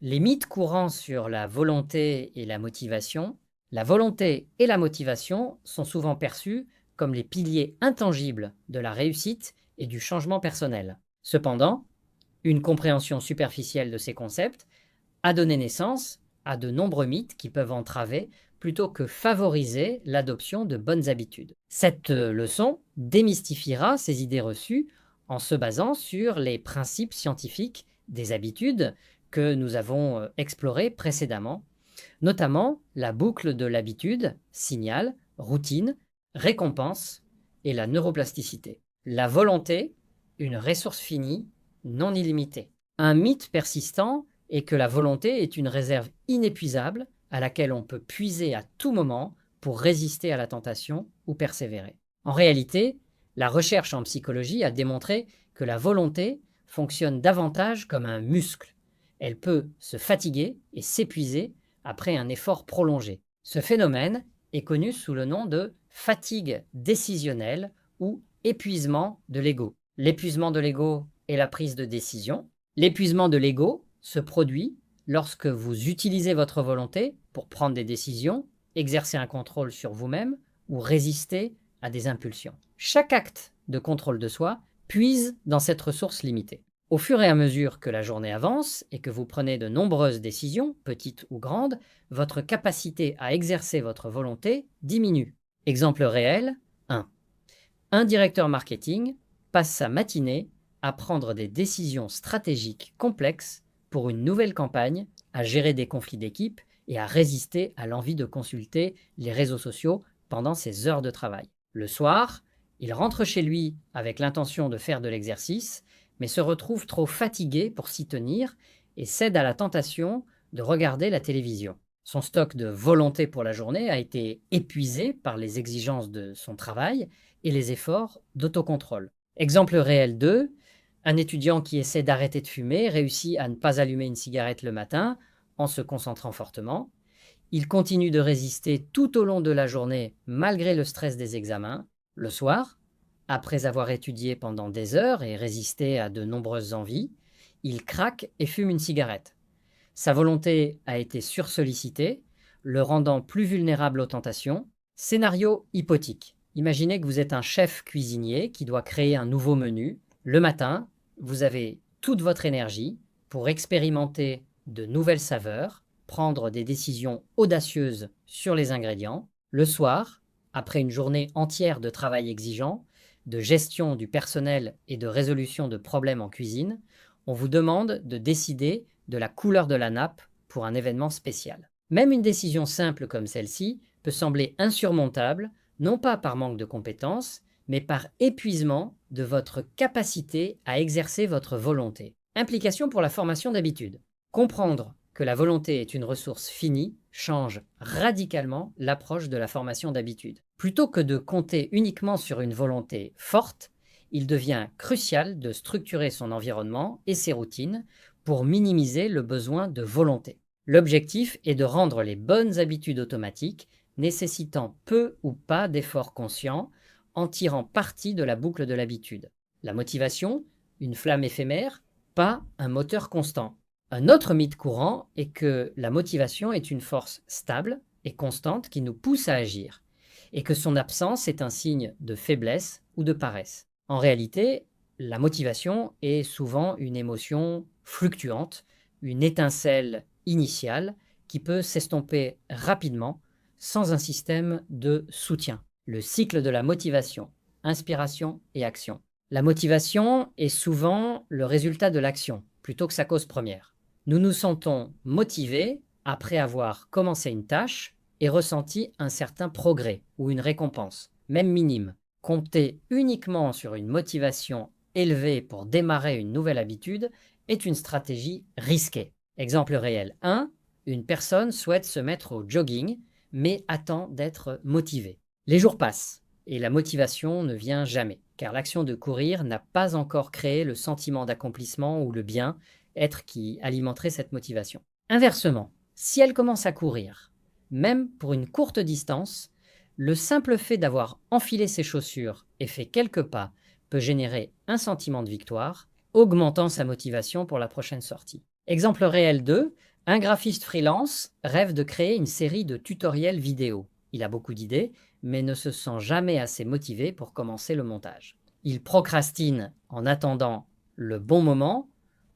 Les mythes courants sur la volonté et la volonté et la motivation sont souvent perçus comme les piliers intangibles de la réussite et du changement personnel. Cependant, une compréhension superficielle de ces concepts a donné naissance à de nombreux mythes qui peuvent entraver plutôt que favoriser l'adoption de bonnes habitudes. Cette leçon démystifiera ces idées reçues en se basant sur les principes scientifiques des habitudes que nous avons explorés précédemment, notamment la boucle de l'habitude, signal, routine, récompense et la neuroplasticité. La volonté, une ressource finie, non illimitée. Un mythe persistant est que la volonté est une réserve inépuisable à laquelle on peut puiser à tout moment pour résister à la tentation ou persévérer. En réalité, la recherche en psychologie a démontré que la volonté fonctionne davantage comme un muscle. Elle peut se fatiguer et s'épuiser après un effort prolongé. Ce phénomène est connu sous le nom de fatigue décisionnelle ou épuisement de l'ego. L'épuisement de l'ego est la prise de décision. L'épuisement de l'ego se produit lorsque vous utilisez votre volonté pour prendre des décisions, exercer un contrôle sur vous-même ou résister à des impulsions. Chaque acte de contrôle de soi puise dans cette ressource limitée. Au fur et à mesure que la journée avance et que vous prenez de nombreuses décisions, petites ou grandes, votre capacité à exercer votre volonté diminue. Exemple réel 1. Un directeur marketing passe sa matinée à prendre des décisions stratégiques complexes pour une nouvelle campagne, à gérer des conflits d'équipe et à résister à l'envie de consulter les réseaux sociaux pendant ses heures de travail. Le soir, il rentre chez lui avec l'intention de faire de l'exercice, mais se retrouve trop fatigué pour s'y tenir et cède à la tentation de regarder la télévision. Son stock de volonté pour la journée a été épuisé par les exigences de son travail et les efforts d'autocontrôle. Exemple réel 2, un étudiant qui essaie d'arrêter de fumer réussit à ne pas allumer une cigarette le matin en se concentrant fortement. Il continue de résister tout au long de la journée malgré le stress des examens. Le soir, après avoir étudié pendant des heures et résisté à de nombreuses envies, il craque et fume une cigarette. Sa volonté a été sursollicitée, le rendant plus vulnérable aux tentations. Scénario hypothétique. Imaginez que vous êtes un chef cuisinier qui doit créer un nouveau menu. Le matin, vous avez toute votre énergie pour expérimenter de nouvelles saveurs, prendre des décisions audacieuses sur les ingrédients. Le soir, après une journée entière de travail exigeant, de gestion du personnel et de résolution de problèmes en cuisine, on vous demande de décider de la couleur de la nappe pour un événement spécial. Même une décision simple comme celle-ci peut sembler insurmontable, non pas par manque de compétences, mais par épuisement de votre capacité à exercer votre volonté. Implication pour la formation d'habitudes. Comprendre que la volonté est une ressource finie change radicalement l'approche de la formation d'habitudes. Plutôt que de compter uniquement sur une volonté forte, il devient crucial de structurer son environnement et ses routines pour minimiser le besoin de volonté. L'objectif est de rendre les bonnes habitudes automatiques, nécessitant peu ou pas d'efforts conscients, en tirant parti de la boucle de l'habitude. La motivation, une flamme éphémère, pas un moteur constant. Un autre mythe courant est que la motivation est une force stable et constante qui nous pousse à agir, et que son absence est un signe de faiblesse ou de paresse. En réalité, la motivation est souvent une émotion fluctuante, une étincelle initiale qui peut s'estomper rapidement sans un système de soutien. Le cycle de la motivation, inspiration et action. La motivation est souvent le résultat de l'action plutôt que sa cause première. Nous nous sentons motivés après avoir commencé une tâche et ressenti un certain progrès ou une récompense, même minime. Compter uniquement sur une motivation élevée pour démarrer une nouvelle habitude est une stratégie risquée. Exemple réel 1, une personne souhaite se mettre au jogging, mais attend d'être motivée. Les jours passent et la motivation ne vient jamais, car l'action de courir n'a pas encore créé le sentiment d'accomplissement ou le bien-être qui alimenterait cette motivation. Inversement, si elle commence à courir, même pour une courte distance, le simple fait d'avoir enfilé ses chaussures et fait quelques pas peut générer un sentiment de victoire, augmentant sa motivation pour la prochaine sortie. Exemple réel 2, Un graphiste freelance rêve de créer une série de tutoriels vidéo. Il a beaucoup d'idées, mais ne se sent jamais assez motivé pour commencer le montage. Il procrastine en attendant le bon moment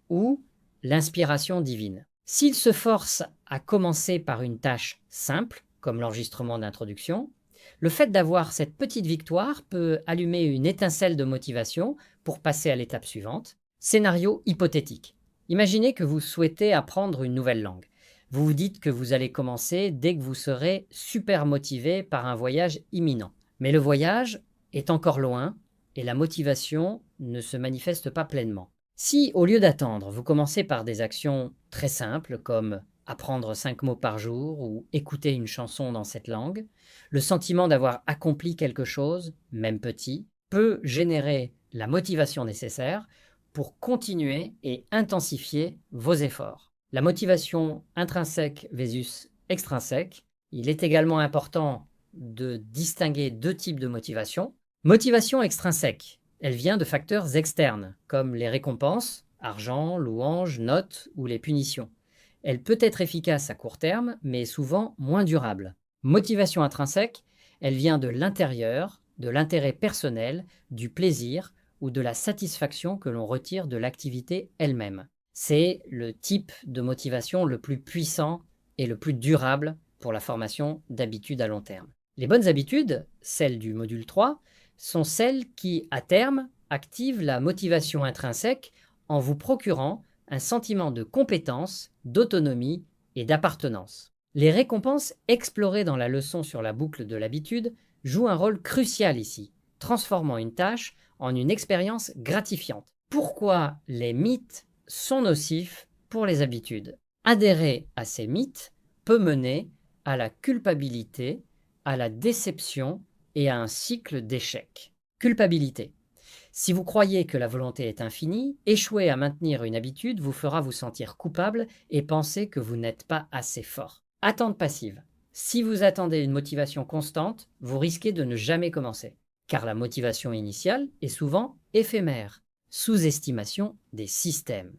ou l'inspiration divine. S'il se force à commencer par une tâche simple, comme l'enregistrement d'introduction, le fait d'avoir cette petite victoire peut allumer une étincelle de motivation pour passer à l'étape suivante. Scénario hypothétique. Imaginez que vous souhaitez apprendre une nouvelle langue. Vous vous dites que vous allez commencer dès que vous serez super motivé par un voyage imminent. Mais le voyage est encore loin et la motivation ne se manifeste pas pleinement. Si, au lieu d'attendre, vous commencez par des actions très simples comme apprendre 5 mots par jour ou écouter une chanson dans cette langue, le sentiment d'avoir accompli quelque chose, même petit, peut générer la motivation nécessaire pour continuer et intensifier vos efforts. La motivation intrinsèque versus extrinsèque, il est également important de distinguer deux types de motivation. Motivation extrinsèque, elle vient de facteurs externes, comme les récompenses, argent, louanges, notes ou les punitions. Elle peut être efficace à court terme, mais souvent moins durable. Motivation intrinsèque, elle vient de l'intérieur, de l'intérêt personnel, du plaisir ou de la satisfaction que l'on retire de l'activité elle-même. C'est le type de motivation le plus puissant et le plus durable pour la formation d'habitudes à long terme. Les bonnes habitudes, celles du module 3, sont celles qui, à terme, activent la motivation intrinsèque en vous procurant un sentiment de compétence, d'autonomie et d'appartenance. Les récompenses explorées dans la leçon sur la boucle de l'habitude jouent un rôle crucial ici, transformant une tâche en une expérience gratifiante. Pourquoi les mythes sont nocifs pour les habitudes? Adhérer à ces mythes peut mener à la culpabilité, à la déception et à un cycle d'échecs. Culpabilité. Si vous croyez que la volonté est infinie, échouer à maintenir une habitude vous fera vous sentir coupable et penser que vous n'êtes pas assez fort. Attente passive. Si vous attendez une motivation constante, vous risquez de ne jamais commencer, car la motivation initiale est souvent éphémère. Sous-estimation des systèmes.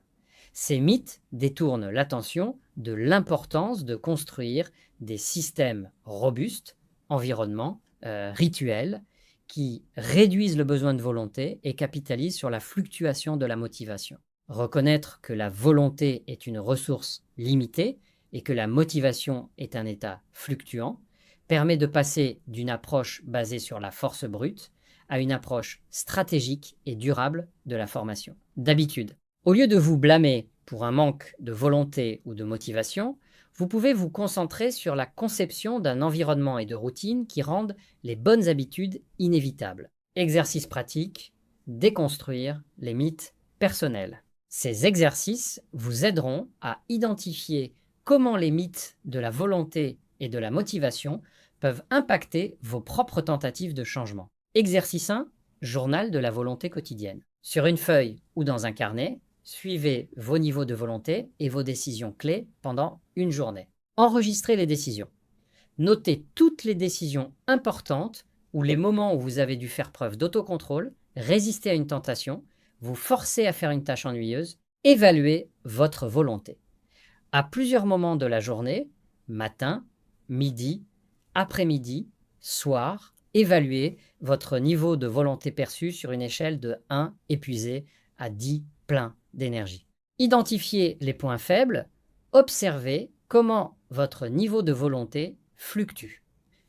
Ces mythes détournent l'attention de l'importance de construire des systèmes robustes, environnements, rituels, qui réduisent le besoin de volonté et capitalisent sur la fluctuation de la motivation. Reconnaître que la volonté est une ressource limitée et que la motivation est un état fluctuant permet de passer d'une approche basée sur la force brute à une approche stratégique et durable de la formation. D'habitude, au lieu de vous blâmer pour un manque de volonté ou de motivation, vous pouvez vous concentrer sur la conception d'un environnement et de routines qui rendent les bonnes habitudes inévitables. Exercice pratique, déconstruire les mythes personnels. Ces exercices vous aideront à identifier comment les mythes de la volonté et de la motivation peuvent impacter vos propres tentatives de changement. Exercice 1, journal de la volonté quotidienne. Sur une feuille ou dans un carnet, suivez vos niveaux de volonté et vos décisions clés pendant une journée. Enregistrez les décisions. Notez toutes les décisions importantes ou les moments où vous avez dû faire preuve d'autocontrôle, résister à une tentation, vous forcer à faire une tâche ennuyeuse. Évaluez votre volonté. À plusieurs moments de la journée, matin, midi, après-midi, soir, évaluez votre niveau de volonté perçu sur une échelle de 1 épuisé à 10 plein d'énergie. Identifiez les points faibles, observez comment votre niveau de volonté fluctue.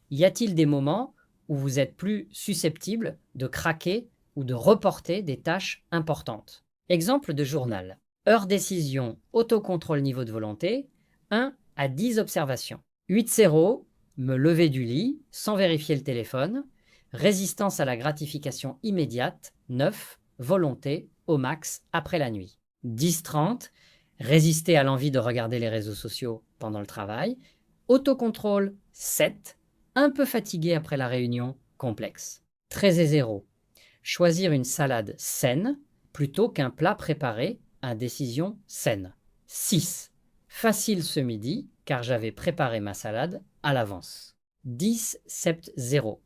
Y a-t-il des moments où vous êtes plus susceptible de craquer ou de reporter des tâches importantes? Exemple de journal. Heure décision, autocontrôle niveau de volonté, 1 à 10 observations. 8-0, me lever du lit sans vérifier le téléphone. Résistance à la gratification immédiate, 9, volonté au max après la nuit. 10-30, résister à l'envie de regarder les réseaux sociaux pendant le travail. Autocontrôle, 7, un peu fatigué après la réunion, complexe. 13-0, choisir une salade saine plutôt qu'un plat préparé, indécision saine. 6, facile ce midi car j'avais préparé ma salade à l'avance. 10-7-0,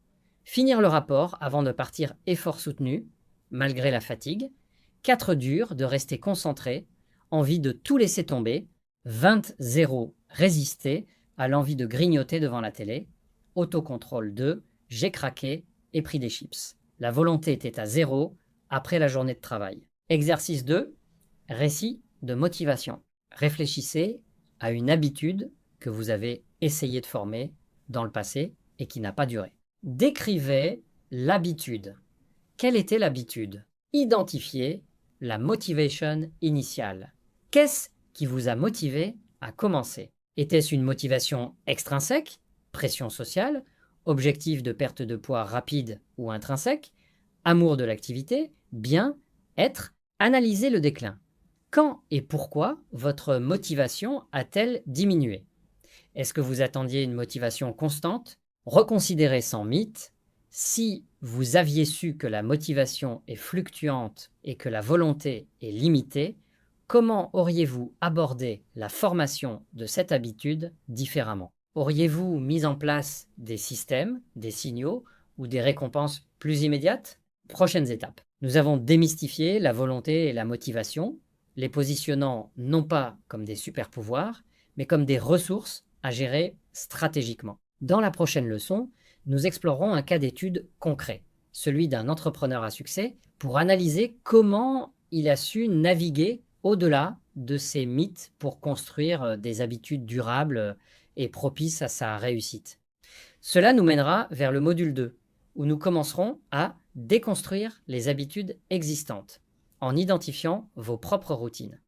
finir le rapport avant de partir effort soutenu, malgré la fatigue. 4 dur de rester concentré, envie de tout laisser tomber, 20 résister à l'envie de grignoter devant la télé. Autocontrôle 2, j'ai craqué et pris des chips. La volonté était à 0 après la journée de travail. Exercice 2, récit de motivation. Réfléchissez à une habitude que vous avez essayé de former dans le passé et qui n'a pas duré. Décrivez l'habitude. Quelle était l'habitude? Identifiez la motivation initiale. Qu'est-ce qui vous a motivé à commencer? Était-ce une motivation extrinsèque, pression sociale, objectif de perte de poids rapide ou intrinsèque, amour de l'activité, bien, être? Analysez le déclin. Quand et pourquoi votre motivation a-t-elle diminué? Est-ce que vous attendiez une motivation constante? Reconsidérez sans mythe. Si vous aviez su que la motivation est fluctuante et que la volonté est limitée, comment auriez-vous abordé la formation de cette habitude différemment? Auriez-vous mis en place des systèmes, des signaux ou des récompenses plus immédiates? Prochaines étapes. Nous avons démystifié la volonté et la motivation, les positionnant non pas comme des super-pouvoirs, mais comme des ressources à gérer stratégiquement. Dans la prochaine leçon, nous explorerons un cas d'étude concret, celui d'un entrepreneur à succès, pour analyser comment il a su naviguer au-delà de ces mythes pour construire des habitudes durables et propices à sa réussite. Cela nous mènera vers le module 2, où nous commencerons à déconstruire les habitudes existantes en identifiant vos propres routines.